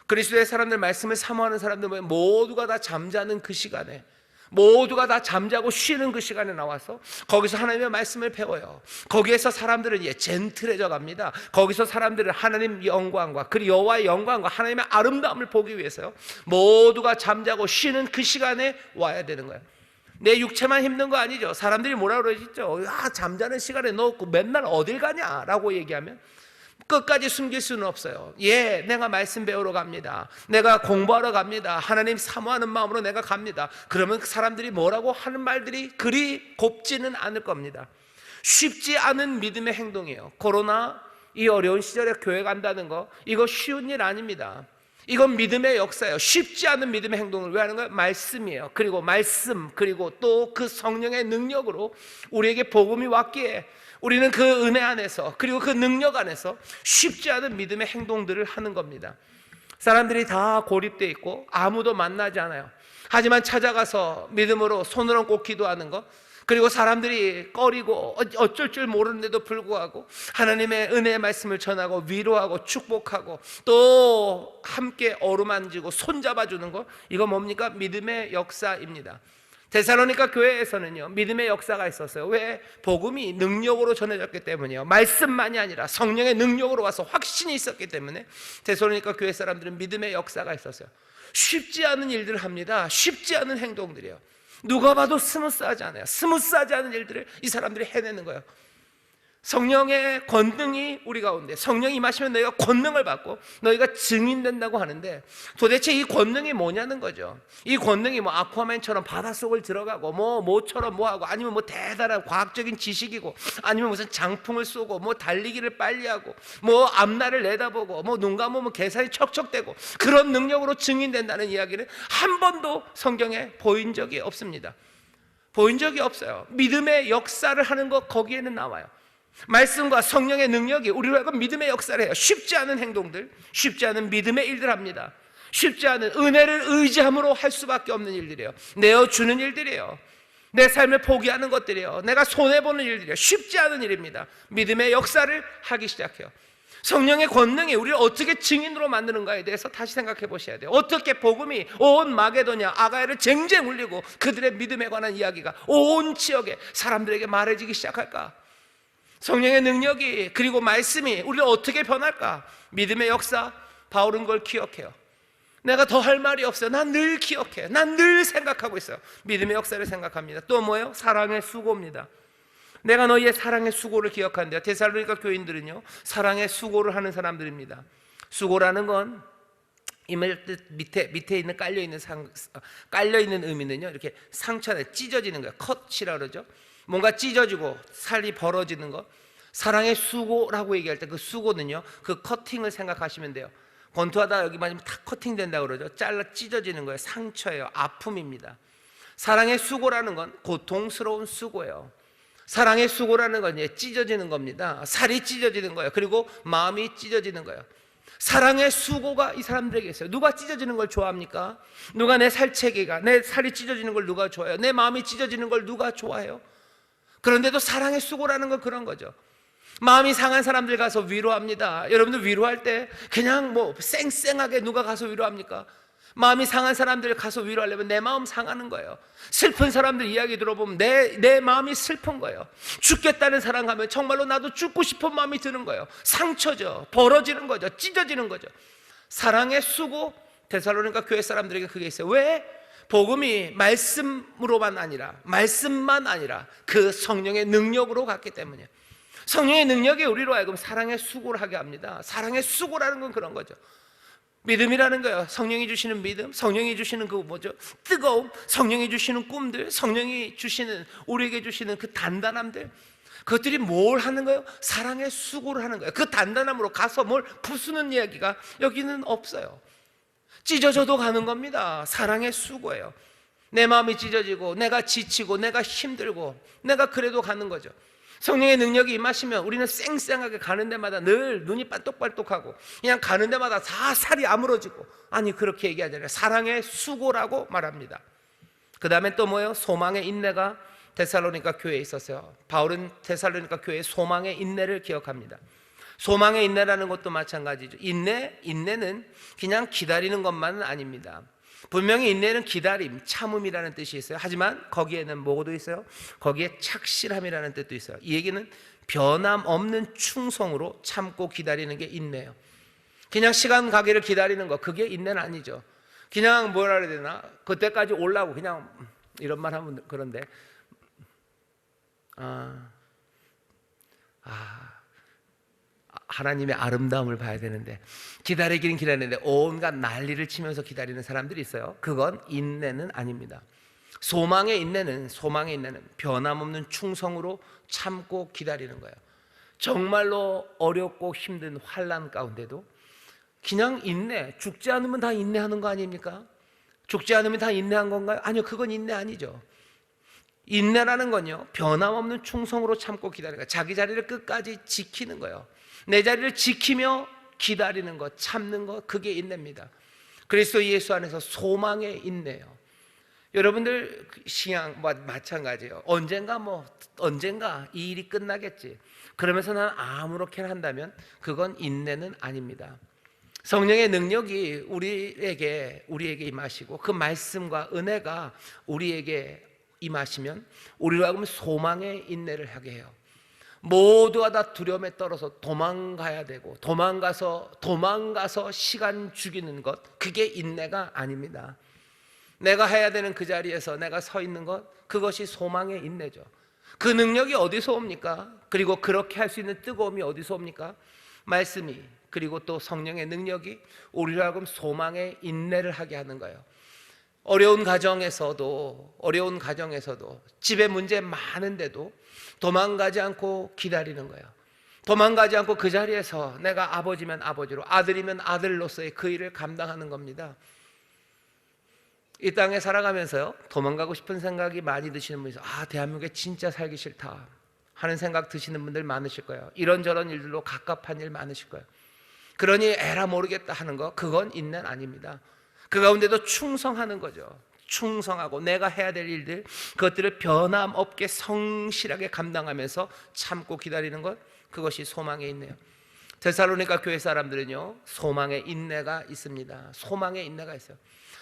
그리스도의 사람들 말씀을 사모하는 사람들 모두가 다 잠자는 그 시간에, 모두가 다 잠자고 쉬는 그 시간에 나와서 거기서 하나님의 말씀을 배워요. 거기에서 사람들은 젠틀해져 갑니다. 거기서 사람들은 하나님 영광과 그리고 여호와의 영광과 하나님의 아름다움을 보기 위해서요, 모두가 잠자고 쉬는 그 시간에 와야 되는 거예요. 내 육체만 힘든 거 아니죠. 사람들이 뭐라 그러시죠? 잠자는 시간에 너 맨날 어딜 가냐? 라고 얘기하면 끝까지 숨길 수는 없어요. 내가 말씀 배우러 갑니다. 내가 공부하러 갑니다. 하나님 사모하는 마음으로 내가 갑니다. 그러면 그 사람들이 뭐라고 하는 말들이 그리 곱지는 않을 겁니다. 쉽지 않은 믿음의 행동이에요. 코로나 이 어려운 시절에 교회 간다는 거, 이거 쉬운 일 아닙니다. 이건 믿음의 역사예요. 쉽지 않은 믿음의 행동을 왜 하는 거예요? 말씀이에요. 그리고 말씀, 그리고 또 그 성령의 능력으로 우리에게 복음이 왔기에 우리는 그 은혜 안에서 그리고 그 능력 안에서 쉽지 않은 믿음의 행동들을 하는 겁니다. 사람들이 다 고립되어 있고 아무도 만나지 않아요. 하지만 찾아가서 믿음으로 손을 얹고 기도하는 것, 그리고 사람들이 꺼리고 어쩔 줄 모르는데도 불구하고 하나님의 은혜의 말씀을 전하고 위로하고 축복하고 또 함께 어루만지고 손잡아주는 것, 이거 뭡니까? 믿음의 역사입니다. 데살로니가 교회에서는요, 믿음의 역사가 있었어요. 왜? 복음이 능력으로 전해졌기 때문이에요. 말씀만이 아니라 성령의 능력으로 와서 확신이 있었기 때문에 데살로니가 교회 사람들은 믿음의 역사가 있었어요. 쉽지 않은 일들을 합니다. 쉽지 않은 행동들이에요. 누가 봐도 스무스하지 않아요. 스무스하지 않은 일들을 이 사람들이 해내는 거예요. 성령의 권능이 우리 가운데, 성령이 임하시면 너희가 권능을 받고 너희가 증인된다고 하는데, 도대체 이 권능이 뭐냐는 거죠. 이 권능이 뭐 아쿠아맨처럼 바닷속을 들어가고 뭐처럼 뭐하고, 아니면 뭐 대단한 과학적인 지식이고, 아니면 무슨 장풍을 쏘고 뭐 달리기를 빨리 하고 뭐 앞날을 내다보고 뭐 눈 감으면 계산이 척척되고 그런 능력으로 증인된다는 이야기는 한 번도 성경에 보인 적이 없습니다. 보인 적이 없어요. 믿음의 역사를 하는 것, 거기에는 나와요. 말씀과 성령의 능력이 우리로 하여금 믿음의 역사를 해요. 쉽지 않은 행동들, 쉽지 않은 믿음의 일들 합니다. 쉽지 않은 은혜를 의지함으로 할 수밖에 없는 일들이에요. 내어주는 일들이에요. 내 삶을 포기하는 것들이에요. 내가 손해보는 일들이에요. 쉽지 않은 일입니다. 믿음의 역사를 하기 시작해요. 성령의 권능이 우리를 어떻게 증인으로 만드는가에 대해서 다시 생각해 보셔야 돼요. 어떻게 복음이 온 마게도냐, 아가야를 쟁쟁 울리고 그들의 믿음에 관한 이야기가 온 지역에 사람들에게 말해지기 시작할까? 성령의 능력이, 그리고 말씀이 우리를 어떻게 변할까? 믿음의 역사, 바울은 그걸 기억해요. 내가 더 할 말이 없어요. 난 늘 기억해. 난 늘 생각하고 있어요. 믿음의 역사를 생각합니다. 또 뭐예요? 사랑의 수고입니다. 내가 너희의 사랑의 수고를 기억한대요. 데살로니가 교인들은요, 사랑의 수고를 하는 사람들입니다. 수고라는 건 이말 뜻 밑에 있는 깔려 있는 의미는요, 이렇게 상처에 찢어지는 거예요. 컷이라 그러죠. 뭔가 찢어지고 살이 벌어지는 것. 사랑의 수고라고 얘기할 때 그 수고는요, 그 커팅을 생각하시면 돼요. 권투하다 여기 맞으면 다 커팅된다고 그러죠. 잘라 찢어지는 거예요. 상처예요. 아픔입니다. 사랑의 수고라는 건 고통스러운 수고예요. 사랑의 수고라는 건 찢어지는 겁니다. 살이 찢어지는 거예요. 그리고 마음이 찢어지는 거예요. 사랑의 수고가 이 사람들에게 있어요. 누가 찢어지는 걸 좋아합니까? 누가 내 살체기가, 내 살이 찢어지는 걸 누가 좋아해요? 내 마음이 찢어지는 걸 누가 좋아해요? 그런데도 사랑의 수고라는 건 그런 거죠. 마음이 상한 사람들 가서 위로합니다. 여러분들 위로할 때 그냥 뭐 쌩쌩하게 누가 가서 위로합니까? 마음이 상한 사람들 가서 위로하려면 내 마음 상하는 거예요. 슬픈 사람들 이야기 들어보면 내 마음이 슬픈 거예요. 죽겠다는 사람 가면 정말로 나도 죽고 싶은 마음이 드는 거예요. 상처죠. 벌어지는 거죠. 찢어지는 거죠. 사랑의 수고, 데살로니가 교회 사람들에게 그게 있어요. 왜? 복음이 말씀만 아니라 그 성령의 능력으로 갔기 때문이에요. 성령의 능력이 우리로 하여금 사랑의 수고를 하게 합니다. 사랑의 수고라는 건 그런 거죠. 믿음이라는 거예요. 성령이 주시는 믿음, 성령이 주시는 그 뜨거움, 성령이 주시는 꿈들, 성령이 주시는, 우리에게 주시는 그 단단함들, 그것들이 뭘 하는 거예요? 사랑의 수고를 하는 거예요. 그 단단함으로 가서 뭘 부수는 이야기가 여기는 없어요. 찢어져도 가는 겁니다. 사랑의 수고예요. 내 마음이 찢어지고 내가 지치고 내가 힘들고 내가 그래도 가는 거죠. 성령의 능력이 임하시면 우리는 쌩쌩하게 가는 데마다 늘 눈이 반떡반떡하고 그냥 가는 데마다 다 살이 아물어지고, 아니 그렇게 얘기하잖아요. 사랑의 수고라고 말합니다. 그 다음에 또 뭐예요? 소망의 인내가 데살로니가 교회에 있었어요. 바울은 데살로니가 교회의 소망의 인내를 기억합니다. 소망의 인내라는 것도 마찬가지죠. 인내는 그냥 기다리는 것만은 아닙니다. 분명히 인내는 기다림, 참음이라는 뜻이 있어요. 하지만 거기에는 뭐도 있어요? 거기에 착실함이라는 뜻도 있어요. 이 얘기는 변함없는 충성으로 참고 기다리는 게 인내예요. 그냥 시간 가기를 기다리는 거, 그게 인내는 아니죠. 그냥 뭐라 그래야 되나, 그때까지 올라고 그냥 이런 말 하면 그런데 하나님의 아름다움을 봐야 되는데 기다리기는 기다리는데 온갖 난리를 치면서 기다리는 사람들이 있어요. 그건 인내는 아닙니다. 소망의 인내는 변함없는 충성으로 참고 기다리는 거예요. 정말로 어렵고 힘든 환난 가운데도 그냥 인내, 죽지 않으면 다 인내하는 거 아닙니까? 죽지 않으면 다 인내한 건가요? 아니요, 그건 인내 아니죠. 인내라는 건요, 변함없는 충성으로 참고 기다리는 거예요. 자기 자리를 끝까지 지키는 거예요. 내 자리를 지키며 기다리는 것, 참는 것, 그게 인내입니다. 그리스도 예수 안에서 소망의 인내요. 여러분들 신앙 마찬가지예요. 언젠가 이 일이 끝나겠지, 그러면서 난 아무렇게나 한다면 그건 인내는 아닙니다. 성령의 능력이 우리에게 임하시고 그 말씀과 은혜가 우리에게 임하시면 우리로 하여금 소망의 인내를 하게 해요. 모두가 다 두려움에 떨어서 도망가야 되고 도망가서 시간 죽이는 것, 그게 인내가 아닙니다. 내가 해야 되는 그 자리에서 내가 서 있는 것, 그것이 소망의 인내죠. 그 능력이 어디서 옵니까? 그리고 그렇게 할 수 있는 뜨거움이 어디서 옵니까? 말씀이, 그리고 또 성령의 능력이 우리로 하여금 소망의 인내를 하게 하는 거예요. 어려운 가정에서도 집에 문제 많은데도 도망가지 않고 기다리는 거예요. 도망가지 않고 그 자리에서 내가 아버지면 아버지로, 아들이면 아들로서의 그 일을 감당하는 겁니다. 이 땅에 살아가면서요, 도망가고 싶은 생각이 많이 드시는 분이 있어요. 대한민국에 진짜 살기 싫다 하는 생각 드시는 분들 많으실 거예요. 이런저런 일들로 갑갑한 일 많으실 거예요. 그러니 에라 모르겠다 하는 거, 그건 인내는 아닙니다. 그 가운데도 충성하는 거죠. 충성하고 내가 해야 될 일들, 그것들을 변함없게 성실하게 감당하면서 참고 기다리는 것, 그것이 소망에 있네요. 데살로니가 교회 사람들은요, 소망의 인내가 있습니다. 소망의 인내가 있어요.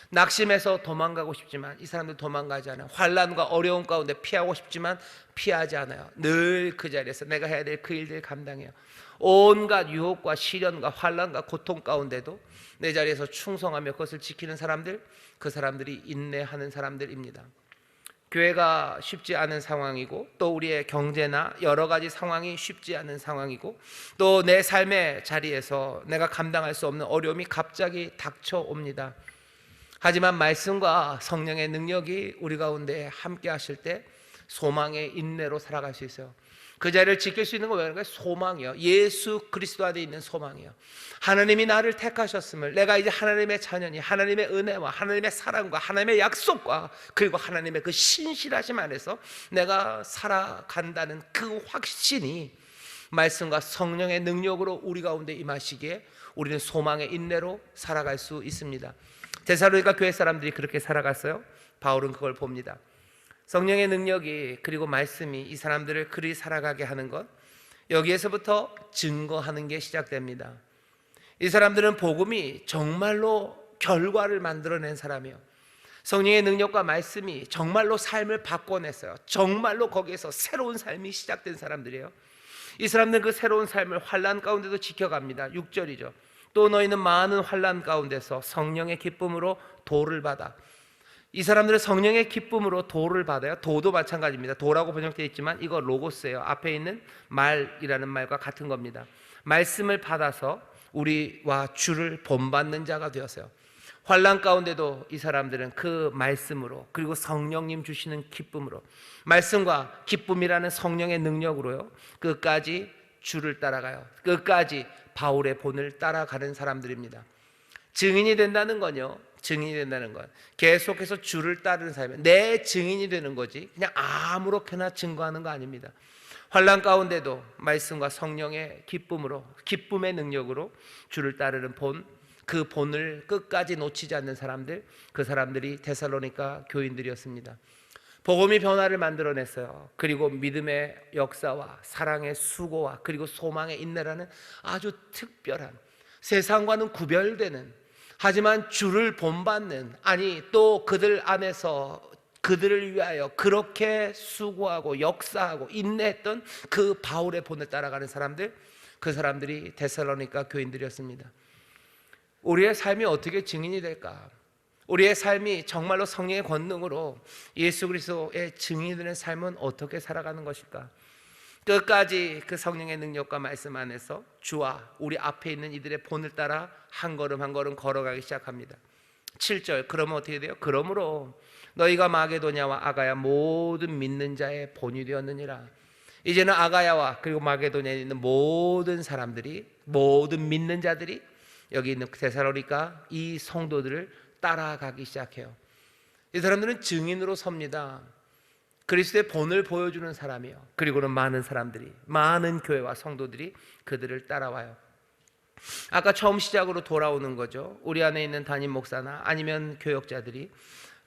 낙심해서 도망가고 싶지만 이 사람들 도망가지 않아요. 환난과 어려움 가운데 피하고 싶지만 피하지 않아요. 늘 그 자리에서 내가 해야 될 그 일들 감당해요. 온갖 유혹과 시련과 환난과 고통 가운데도 내 자리에서 충성하며 그것을 지키는 사람들, 그 사람들이 인내하는 사람들입니다. 교회가 쉽지 않은 상황이고, 또 우리의 경제나 여러 가지 상황이 쉽지 않은 상황이고, 또 내 삶의 자리에서 내가 감당할 수 없는 어려움이 갑자기 닥쳐옵니다. 하지만 말씀과 성령의 능력이 우리 가운데 함께 하실 때 소망의 인내로 살아갈 수 있어요. 그 자리를 지킬 수 있는 건 뭐예요? 소망이요. 예수 그리스도 안에 있는 소망이요. 하나님이 나를 택하셨음을, 내가 이제 하나님의 자녀니 하나님의 은혜와 하나님의 사랑과 하나님의 약속과 그리고 하나님의 그 신실하심 안에서 내가 살아간다는 그 확신이 말씀과 성령의 능력으로 우리 가운데 임하시기에 우리는 소망의 인내로 살아갈 수 있습니다. 데살로니가 교회 사람들이 그렇게 살아갔어요. 바울은 그걸 봅니다. 성령의 능력이 그리고 말씀이 이 사람들을 그리 살아가게 하는 것, 여기에서부터 증거하는 게 시작됩니다. 이 사람들은 복음이 정말로 결과를 만들어낸 사람이에요. 성령의 능력과 말씀이 정말로 삶을 바꿔냈어요. 정말로 거기에서 새로운 삶이 시작된 사람들이에요. 이 사람들은 그 새로운 삶을 환난 가운데도 지켜갑니다. 6절이죠. 또 너희는 많은 환난 가운데서 성령의 기쁨으로 도를 받아. 이 사람들은 성령의 기쁨으로 도를 받아요. 도도 마찬가지입니다. 도라고 번역되어 있지만 이거 로고스예요. 앞에 있는 말이라는 말과 같은 겁니다. 말씀을 받아서 우리와 주를 본받는 자가 되었어요. 환난 가운데도 이 사람들은 그 말씀으로, 그리고 성령님 주시는 기쁨으로, 말씀과 기쁨이라는 성령의 능력으로요, 끝까지 주를 따라가요. 끝까지 바울의 본을 따라가는 사람들입니다. 증인이 된다는 건요, 증인이 된다는 건 계속해서 주를 따르는 사람이에요. 내 증인이 되는 거지 그냥 아무렇게나 증거하는 거 아닙니다. 환난 가운데도 말씀과 성령의 기쁨으로, 기쁨의 능력으로 주를 따르는 본, 그 본을 끝까지 놓치지 않는 사람들, 그 사람들이 데살로니가 교인들이었습니다. 복음이 변화를 만들어냈어요. 그리고 믿음의 역사와 사랑의 수고와 그리고 소망의 인내라는 아주 특별한, 세상과는 구별되는, 하지만 주를 본받는, 아니 또 그들 안에서 그들을 위하여 그렇게 수고하고 역사하고 인내했던 그 바울의 본을 따라가는 사람들, 그 사람들이 데살로니가 교인들이었습니다. 우리의 삶이 어떻게 증인이 될까? 우리의 삶이 정말로 성령의 권능으로 예수 그리스도의 증인이 되는 삶은 어떻게 살아가는 것일까? 끝까지 그 성령의 능력과 말씀 안에서 주와 우리 앞에 있는 이들의 본을 따라 한 걸음 한 걸음 걸어가기 시작합니다. 7절, 그러면 어떻게 돼요? 그러므로 너희가 마게도냐와 아가야 모든 믿는 자의 본이 되었느니라. 이제는 아가야와 그리고 마게도냐에 있는 모든 사람들이, 모든 믿는 자들이 여기 있는 데살로니가 이 성도들을 따라가기 시작해요. 이 사람들은 증인으로 섭니다. 그리스도의 본을 보여주는 사람이에요. 그리고는 많은 사람들이, 많은 교회와 성도들이 그들을 따라와요. 아까 처음 시작으로 돌아오는 거죠. 우리 안에 있는 담임 목사나 아니면 교역자들이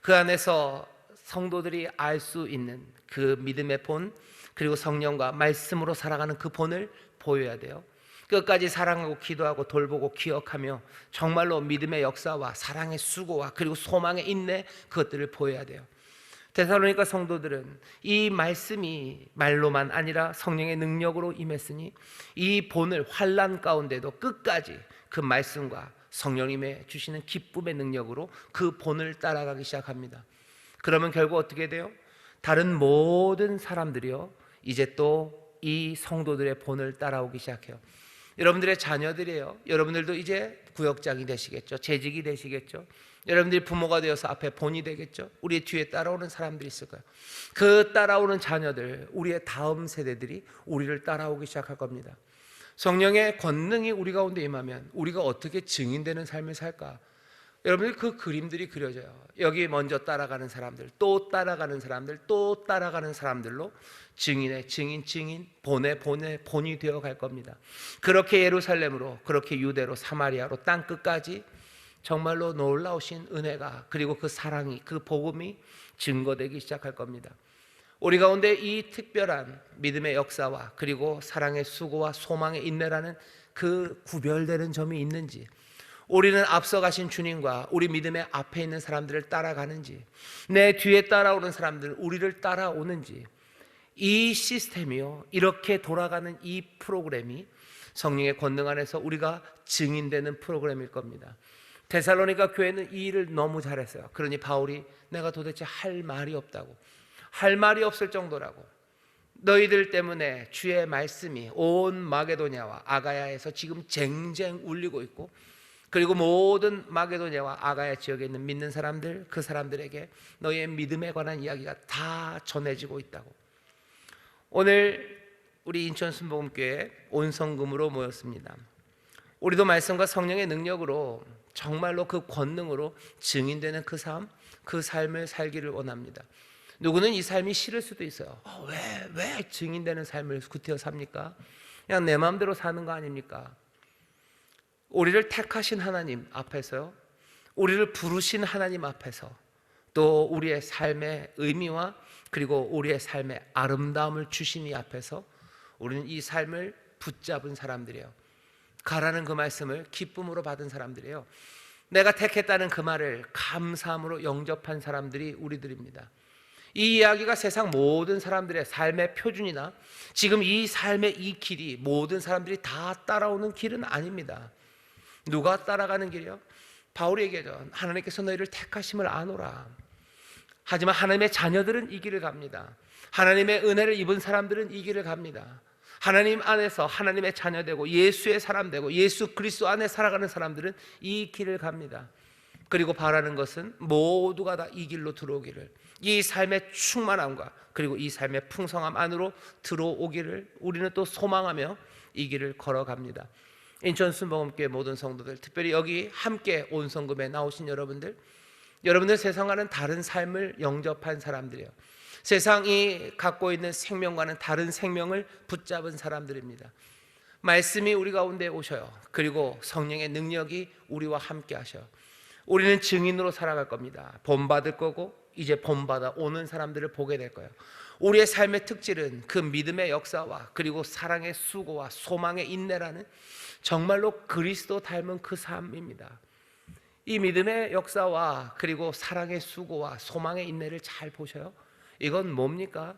그 안에서 성도들이 알 수 있는 그 믿음의 본, 그리고 성령과 말씀으로 살아가는 그 본을 보여야 돼요. 끝까지 사랑하고 기도하고 돌보고 기억하며 정말로 믿음의 역사와 사랑의 수고와 그리고 소망의 인내, 그것들을 보여야 돼요. 데살로니가 성도들은 이 말씀이 말로만 아니라 성령의 능력으로 임했으니 이 본을 환난 가운데도 끝까지 그 말씀과 성령님의 주시는 기쁨의 능력으로 그 본을 따라가기 시작합니다. 그러면 결국 어떻게 돼요? 다른 모든 사람들이요, 이제 또 이 성도들의 본을 따라오기 시작해요. 여러분들의 자녀들이에요. 여러분들도 이제 구역장이 되시겠죠. 재직이 되시겠죠. 여러분들이 부모가 되어서 앞에 본이 되겠죠. 우리 뒤에 따라오는 사람들이 있을 거예요. 그 따라오는 자녀들, 우리의 다음 세대들이 우리를 따라오기 시작할 겁니다. 성령의 권능이 우리 가운데 임하면 우리가 어떻게 증인되는 삶을 살까? 여러분들 그 그림들이 그려져요. 여기 먼저 따라가는 사람들, 또 따라가는 사람들, 또 따라가는 사람들로 증인의 증인, 본의 본이 되어 갈 겁니다. 그렇게 예루살렘으로, 그렇게 유대로, 사마리아로, 땅 끝까지 정말로 놀라우신 은혜가, 그리고 그 사랑이, 그 복음이 증거되기 시작할 겁니다. 우리 가운데 이 특별한 믿음의 역사와 그리고 사랑의 수고와 소망의 인내라는 그 구별되는 점이 있는지, 우리는 앞서가신 주님과 우리 믿음의 앞에 있는 사람들을 따라가는지, 내 뒤에 따라오는 사람들 우리를 따라오는지, 이 시스템이요, 이렇게 돌아가는 이 프로그램이 성령의 권능 안에서 우리가 증인되는 프로그램일 겁니다. 데살로니가 교회는 이 일을 너무 잘했어요. 그러니 바울이 내가 도대체 할 말이 없다고, 할 말이 없을 정도라고. 너희들 때문에 주의 말씀이 온 마게도냐와 아가야에서 지금 쟁쟁 울리고 있고, 그리고 모든 마게도냐와 아가야 지역에 있는 믿는 사람들, 그 사람들에게 너희의 믿음에 관한 이야기가 다 전해지고 있다고. 오늘 우리 인천 순복음교회 온성금으로 모였습니다. 우리도 말씀과 성령의 능력으로 정말로 그 권능으로 증인되는 그 삶, 그 삶을 살기를 원합니다. 누구는 이 삶이 싫을 수도 있어요. 왜 증인되는 삶을 구태여 삽니까? 그냥 내 마음대로 사는 거 아닙니까? 우리를 택하신 하나님 앞에서요, 우리를 부르신 하나님 앞에서, 또 우리의 삶의 의미와 그리고 우리의 삶의 아름다움을 주신 이 앞에서 우리는 이 삶을 붙잡은 사람들이에요. 가라는 그 말씀을 기쁨으로 받은 사람들이에요. 내가 택했다는 그 말을 감사함으로 영접한 사람들이 우리들입니다. 이 이야기가 세상 모든 사람들의 삶의 표준이나 지금 이 삶의 이 길이 모든 사람들이 다 따라오는 길은 아닙니다. 누가 따라가는 길이요? 바울이 얘기하죠. 하나님께서 너희를 택하심을 아노라. 하지만 하나님의 자녀들은 이 길을 갑니다. 하나님의 은혜를 입은 사람들은 이 길을 갑니다. 하나님 안에서 하나님의 자녀 되고 예수의 사람 되고 예수 그리스도 안에 살아가는 사람들은 이 길을 갑니다. 그리고 바라는 것은 모두가 다 이 길로 들어오기를, 이 삶의 충만함과 그리고 이 삶의 풍성함 안으로 들어오기를 우리는 또 소망하며 이 길을 걸어갑니다. 인천 순복음교회 모든 성도들, 특별히 여기 함께 온성금에 나오신 여러분들 세상과는 다른 삶을 영접한 사람들이에요. 세상이 갖고 있는 생명과는 다른 생명을 붙잡은 사람들입니다. 말씀이 우리 가운데 오셔요. 그리고 성령의 능력이 우리와 함께 하셔요. 우리는 증인으로 살아갈 겁니다. 본받을 거고 이제 본받아 오는 사람들을 보게 될 거예요. 우리의 삶의 특질은 그 믿음의 역사와 그리고 사랑의 수고와 소망의 인내라는 정말로 그리스도 닮은 그 삶입니다. 이 믿음의 역사와 그리고 사랑의 수고와 소망의 인내를 잘 보셔요. 이건 뭡니까?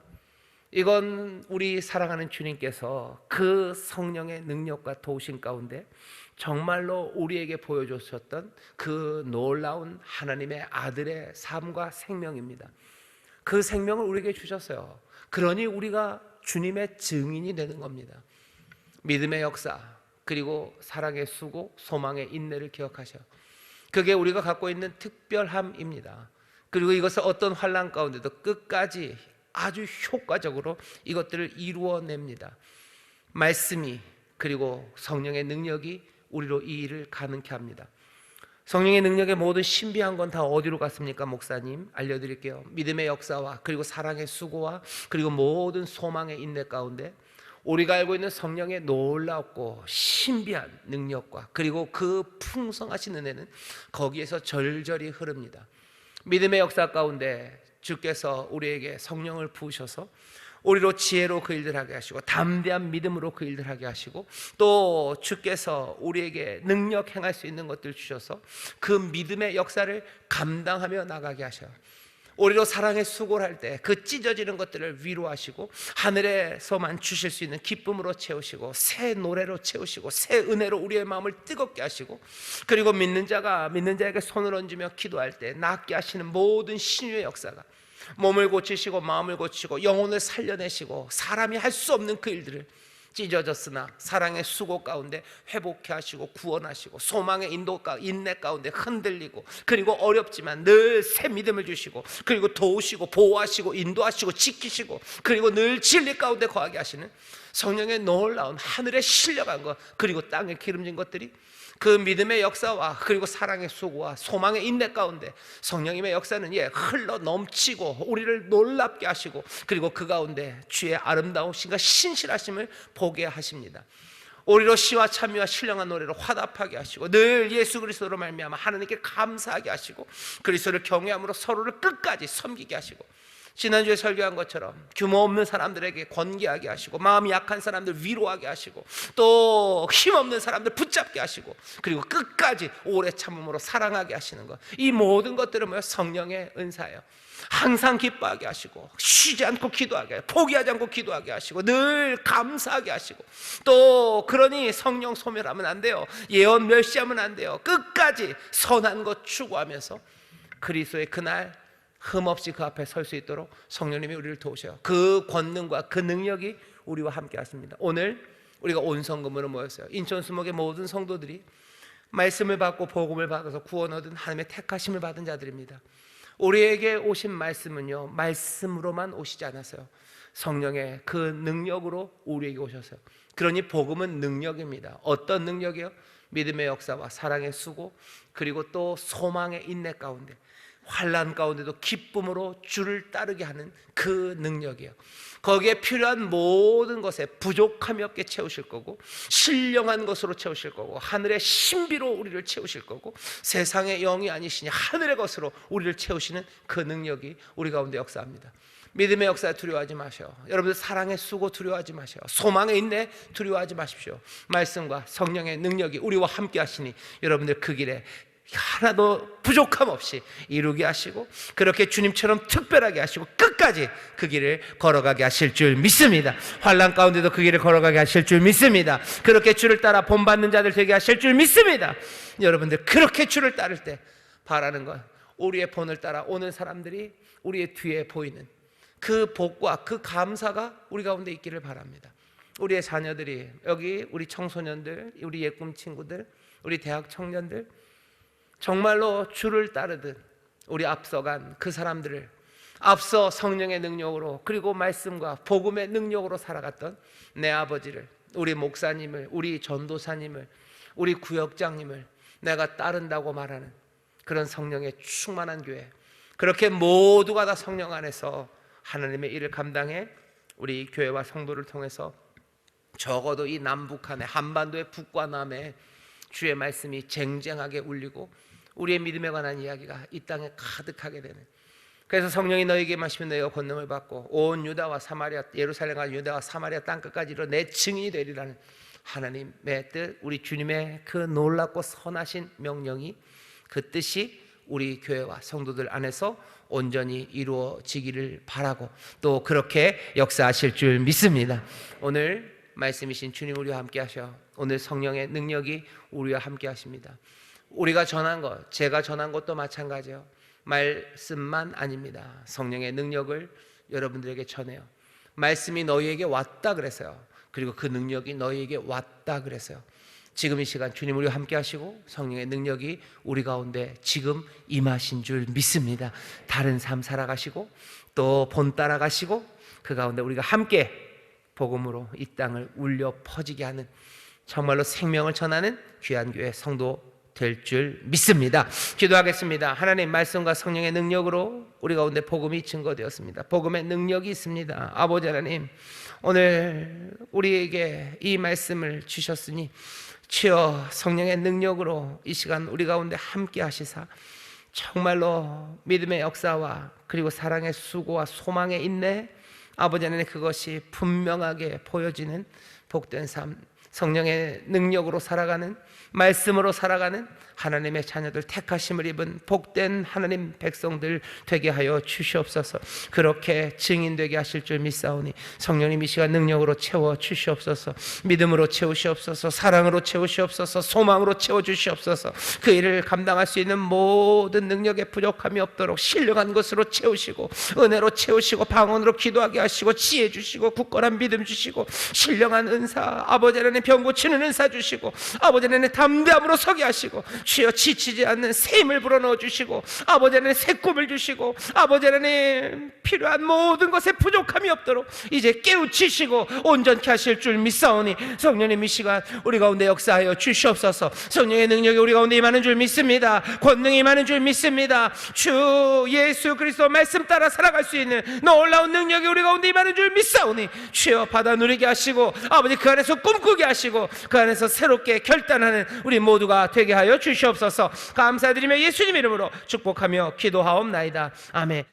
이건 우리 사랑하는 주님께서 그 성령의 능력과 도우심 가운데 정말로 우리에게 보여주셨던 그 놀라운 하나님의 아들의 삶과 생명입니다. 그 생명을 우리에게 주셨어요. 그러니 우리가 주님의 증인이 되는 겁니다. 믿음의 역사 그리고 사랑의 수고, 소망의 인내를 기억하셔. 그게 우리가 갖고 있는 특별함입니다. 그리고 이것을 어떤 환난 가운데도 끝까지 아주 효과적으로 이것들을 이루어냅니다. 말씀이 그리고 성령의 능력이 우리로 이 일을 가능케 합니다. 성령의 능력의 모든 신비한 건 다 어디로 갔습니까? 목사님 알려드릴게요. 믿음의 역사와 그리고 사랑의 수고와 그리고 모든 소망의 인내 가운데 우리가 알고 있는 성령의 놀랍고 신비한 능력과 그리고 그 풍성하신 은혜는 거기에서 절절히 흐릅니다. 믿음의 역사 가운데 주께서 우리에게 성령을 부으셔서 우리로 지혜로 그 일들 하게 하시고 담대한 믿음으로 그 일들 하게 하시고 또 주께서 우리에게 능력 행할 수 있는 것들 주셔서 그 믿음의 역사를 감당하며 나가게 하셔요. 우리로 사랑의 수고를 할 때 그 찢어지는 것들을 위로하시고 하늘에서만 주실 수 있는 기쁨으로 채우시고 새 노래로 채우시고 새 은혜로 우리의 마음을 뜨겁게 하시고 그리고 믿는 자에게 손을 얹으며 기도할 때 낫게 하시는 모든 신유의 역사가 몸을 고치시고 마음을 고치시고 영혼을 살려내시고 사람이 할 수 없는 그 일들을 찢어졌으나 사랑의 수고 가운데 회복해 하시고 구원하시고 소망의 인내 가운데 흔들리고 그리고 어렵지만 늘 새 믿음을 주시고 그리고 도우시고 보호하시고 인도하시고 지키시고 그리고 늘 진리 가운데 거하게 하시는 성령의 놀라운 하늘에 실려간 것 그리고 땅에 기름진 것들이 그 믿음의 역사와 그리고 사랑의 수고와 소망의 인내 가운데 성령님의 역사는 흘러 넘치고 우리를 놀랍게 하시고 그리고 그 가운데 주의 아름다우심과 신실하심을 보게 하십니다. 우리로 시와 찬미와 신령한 노래로 화답하게 하시고 늘 예수 그리스도로 말미암아 하나님께 감사하게 하시고 그리스도를 경외함으로 서로를 끝까지 섬기게 하시고 지난주에 설교한 것처럼 규모 없는 사람들에게 권계하게 하시고 마음이 약한 사람들 위로하게 하시고 또 힘없는 사람들 붙잡게 하시고 그리고 끝까지 오래 참음으로 사랑하게 하시는 것, 이 모든 것들은 뭐예요? 성령의 은사예요. 항상 기뻐하게 하시고 쉬지 않고 기도하게 하시고 포기하지 않고 기도하게 하시고 늘 감사하게 하시고 또 그러니 성령 소멸하면 안 돼요. 예언 멸시하면 안 돼요. 끝까지 선한 것 추구하면서 그리스도의 그날 흠없이 그 앞에 설 수 있도록 성령님이 우리를 도우셔요. 그 권능과 그 능력이 우리와 함께 하십니다. 오늘 우리가 온 성금으로 모였어요. 인천 수목의 모든 성도들이 말씀을 받고 복음을 받아서 구원 얻은 하나님의 택하심을 받은 자들입니다. 우리에게 오신 말씀은요, 말씀으로만 오시지 않았어요. 성령의 그 능력으로 우리에게 오셨어요. 그러니 복음은 능력입니다. 어떤 능력이요? 믿음의 역사와 사랑의 수고, 그리고 또 소망의 인내 가운데, 환난 가운데도 기쁨으로 주를 따르게 하는 그 능력이에요. 거기에 필요한 모든 것에 부족함이 없게 채우실 거고, 신령한 것으로 채우실 거고, 하늘의 신비로 우리를 채우실 거고, 세상의 영이 아니시니 하늘의 것으로 우리를 채우시는 그 능력이 우리 가운데 역사합니다. 믿음의 역사에 두려워하지 마세요. 여러분들 사랑의 수고 두려워하지 마세요. 소망의 인내 두려워하지 마십시오. 말씀과 성령의 능력이 우리와 함께 하시니 여러분들 그 길에 하나도 부족함 없이 이루게 하시고, 그렇게 주님처럼 특별하게 하시고 끝까지 그 길을 걸어가게 하실 줄 믿습니다. 환난 가운데도 그 길을 걸어가게 하실 줄 믿습니다. 그렇게 주를 따라 본받는 자들 되게 하실 줄 믿습니다. 여러분들 그렇게 주를 따를 때 바라는 건 우리의 본을 따라 오는 사람들이 우리의 뒤에 보이는 그 복과 그 감사가 우리 가운데 있기를 바랍니다. 우리의 자녀들이, 여기 우리 청소년들, 우리 예꿈 친구들, 우리 대학 청년들, 정말로 주를 따르듯 우리 앞서간 그 사람들을, 앞서 성령의 능력으로 그리고 말씀과 복음의 능력으로 살아갔던 내 아버지를, 우리 목사님을, 우리 전도사님을, 우리 구역장님을 내가 따른다고 말하는 그런 성령의 충만한 교회, 그렇게 모두가 다 성령 안에서 하나님의 일을 감당해 우리 교회와 성도를 통해서 적어도 이 남북한의 한반도의 북과 남에 주의 말씀이 쟁쟁하게 울리고 우리의 믿음에 관한 이야기가 이 땅에 가득하게 되는, 그래서 성령이 너에게 마시면 너희가 권능을 받고 온 유다와 사마리아, 예루살렘과 유다와 사마리아 땅끝까지 이르러 내 증인이 되리라는 하나님의 뜻, 우리 주님의 그 놀랍고 선하신 명령이, 그 뜻이 우리 교회와 성도들 안에서 온전히 이루어지기를 바라고 또 그렇게 역사하실 줄 믿습니다. 오늘 말씀이신 주님 우리와 함께 하셔. 오늘 성령의 능력이 우리와 함께 하십니다. 우리가 전한 것, 제가 전한 것도 마찬가지예요. 말씀만 아닙니다. 성령의 능력을 여러분들에게 전해요. 말씀이 너희에게 왔다 그래서요. 그리고 그 능력이 너희에게 왔다 그래서요. 지금 이 시간 주님 우리와 함께 하시고 성령의 능력이 우리 가운데 지금 임하신 줄 믿습니다. 다른 삶 살아가시고 또 본 따라가시고 그 가운데 우리가 함께 복음으로 이 땅을 울려 퍼지게 하는, 정말로 생명을 전하는 귀한 교회 성도 될 줄 믿습니다. 기도하겠습니다. 하나님, 말씀과 성령의 능력으로 우리 가운데 복음이 증거되었습니다. 복음의 능력이 있습니다. 아버지 하나님, 오늘 우리에게 이 말씀을 주셨으니 주여 성령의 능력으로 이 시간 우리 가운데 함께 하시사 정말로 믿음의 역사와 그리고 사랑의 수고와 소망의 인내, 아버지 하나님, 그것이 분명하게 보여지는 복된 삶, 성령의 능력으로 살아가는, 말씀으로 살아가는 하나님의 자녀들, 택하심을 입은 복된 하나님 백성들 되게 하여 주시옵소서. 그렇게 증인되게 하실 줄 믿사오니 성령님 이 시간 능력으로 채워 주시옵소서. 믿음으로 채우시옵소서. 사랑으로 채우시옵소서. 소망으로 채워주시옵소서. 그 일을 감당할 수 있는 모든 능력에 부족함이 없도록 신령한 것으로 채우시고 은혜로 채우시고 방언으로 기도하게 하시고 지혜 주시고 굳건한 믿음 주시고 신령한 은사, 아버지 하나님 병 고치는 은사 주시고 아버지 하나님 담대함으로 서게 하시고 주여 지치지 않는 새 힘을 불어넣어 주시고 아버지 하나님 새 꿈을 주시고 아버지 하나님 필요한 모든 것에 부족함이 없도록 이제 깨우치시고 온전케 하실 줄 믿사오니 성령님 이 시간 우리 가운데 역사하여 주시옵소서. 성령의 능력이 우리 가운데 임하는 줄 믿습니다. 권능이 임하는 줄 믿습니다. 주 예수 그리스도 말씀 따라 살아갈 수 있는 놀라운 능력이 우리 가운데 임하는 줄 믿사오니 주여 받아 누리게 하시고 아버지 그 안에서 꿈꾸게 하시고 그 안에서 새롭게 결단하는 우리 모두가 되게 하여 주시옵소서. 감사드리며 예수님 이름으로 축복하며 기도하옵나이다. 아멘.